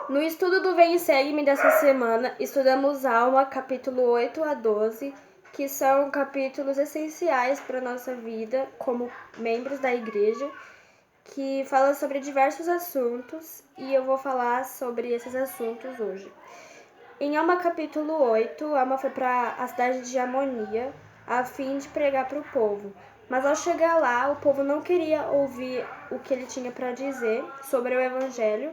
No estudo do Vem e Segue-me dessa semana, estudamos Alma, capítulo 8 a 12, que são capítulos essenciais para a nossa vida como membros da igreja, que fala sobre diversos assuntos, e eu vou falar sobre esses assuntos hoje. Em Alma capítulo 8, Alma foi para a cidade de Amonia, a fim de pregar para o povo. Mas ao chegar lá, o povo não queria ouvir o que ele tinha para dizer sobre o evangelho,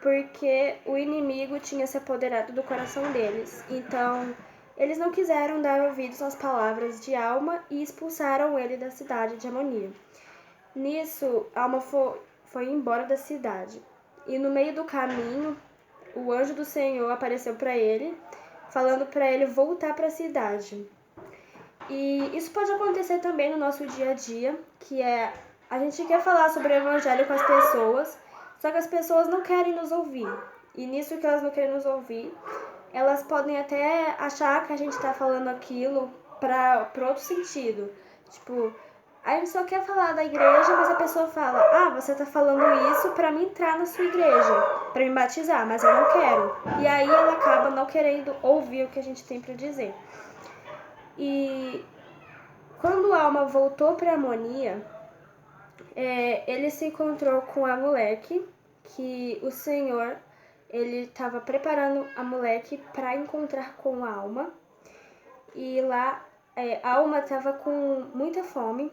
porque o inimigo tinha se apoderado do coração deles. Então, eles não quiseram dar ouvidos às palavras de Alma e expulsaram ele da cidade de Amonia. Nisso, Alma foi embora da cidade. E no meio do caminho, o anjo do Senhor apareceu para ele, falando para ele voltar para a cidade. E isso pode acontecer também no nosso dia a dia, que é a gente quer falar sobre o evangelho com as pessoas, só que as pessoas não querem nos ouvir. E nisso que elas não querem nos ouvir, elas podem até achar que a gente está falando aquilo para outro sentido. Tipo, a gente só quer falar da igreja, mas a pessoa fala: ah, você tá falando isso pra me entrar na sua igreja, pra me batizar, mas eu não quero. E aí ela acaba não querendo ouvir o que a gente tem pra dizer. E quando Alma voltou pra Amonia, ele se encontrou com a moleque, que o Senhor ele estava preparando a moleque para encontrar com a Alma. E lá a Alma estava com muita fome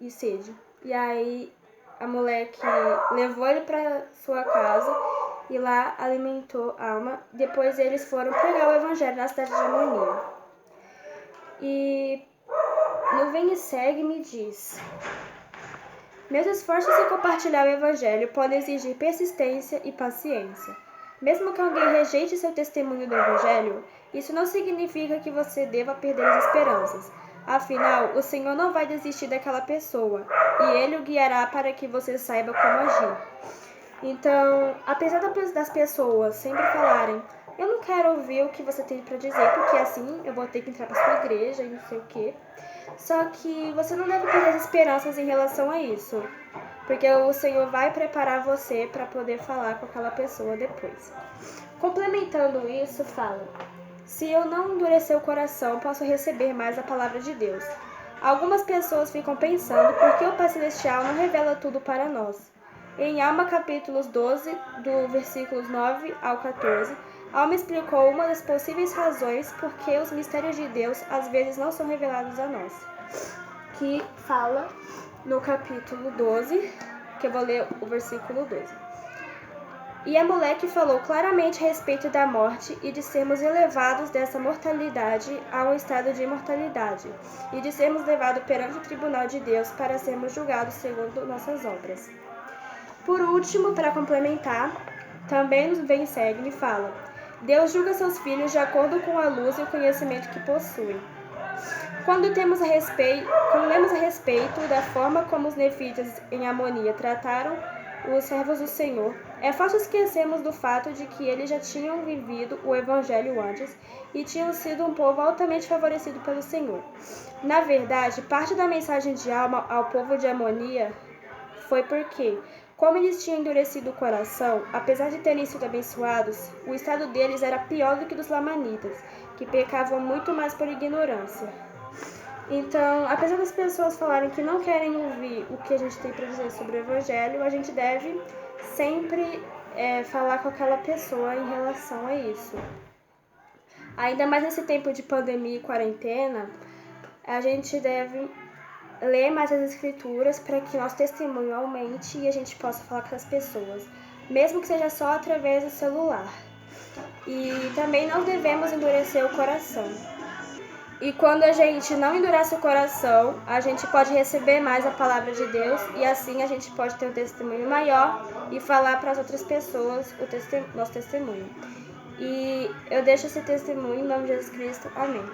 e sede. E aí a moleque levou ele para sua casa e lá alimentou a Alma. Depois eles foram pregar o evangelho na cidade de Amonia. E no Vem e Segue-me diz: meus esforços em compartilhar o evangelho podem exigir persistência e paciência. Mesmo que alguém rejeite seu testemunho do evangelho, isso não significa que você deva perder as esperanças. Afinal, o Senhor não vai desistir daquela pessoa, e Ele o guiará para que você saiba como agir. Então, apesar das pessoas sempre falarem: eu não quero ouvir o que você tem para dizer, porque assim eu vou ter que entrar para sua igreja e não sei o quê. Só que você não deve perder as esperanças em relação a isso, porque o Senhor vai preparar você para poder falar com aquela pessoa depois. Complementando isso, fala: se eu não endurecer o coração, posso receber mais a palavra de Deus. Algumas pessoas ficam pensando por que o Pai Celestial não revela tudo para nós. Em Alma capítulos 12, do versículos 9 ao 14, Alma explicou uma das possíveis razões por que os mistérios de Deus às vezes não são revelados a nós. Que fala no capítulo 12, que eu vou ler o versículo 12. E a moleque falou claramente a respeito da morte e de sermos elevados dessa mortalidade a um estado de imortalidade, e de sermos levados perante o tribunal de Deus para sermos julgados segundo nossas obras. Por último, para complementar, também nos Vem e Segue-me fala: Deus julga seus filhos de acordo com a luz e o conhecimento que possuem. Quando lemos a respeito da forma como os nefitas em Amonia trataram os servos do Senhor, é fácil esquecermos do fato de que eles já tinham vivido o evangelho antes e tinham sido um povo altamente favorecido pelo Senhor. Na verdade, parte da mensagem de Alma ao povo de Amonia foi porque, como eles tinham endurecido o coração, apesar de terem sido abençoados, o estado deles era pior do que dos lamanitas, que pecavam muito mais por ignorância. Então, apesar das pessoas falarem que não querem ouvir o que a gente tem para dizer sobre o evangelho, a gente deve sempre falar com aquela pessoa em relação a isso. Ainda mais nesse tempo de pandemia e quarentena, a gente deve ler mais as escrituras para que nosso testemunho aumente e a gente possa falar com as pessoas, mesmo que seja só através do celular. E também não devemos endurecer o coração. E quando a gente não endurece o coração, a gente pode receber mais a palavra de Deus e assim a gente pode ter um testemunho maior e falar para as outras pessoas nosso testemunho. E eu deixo esse testemunho em nome de Jesus Cristo. Amém.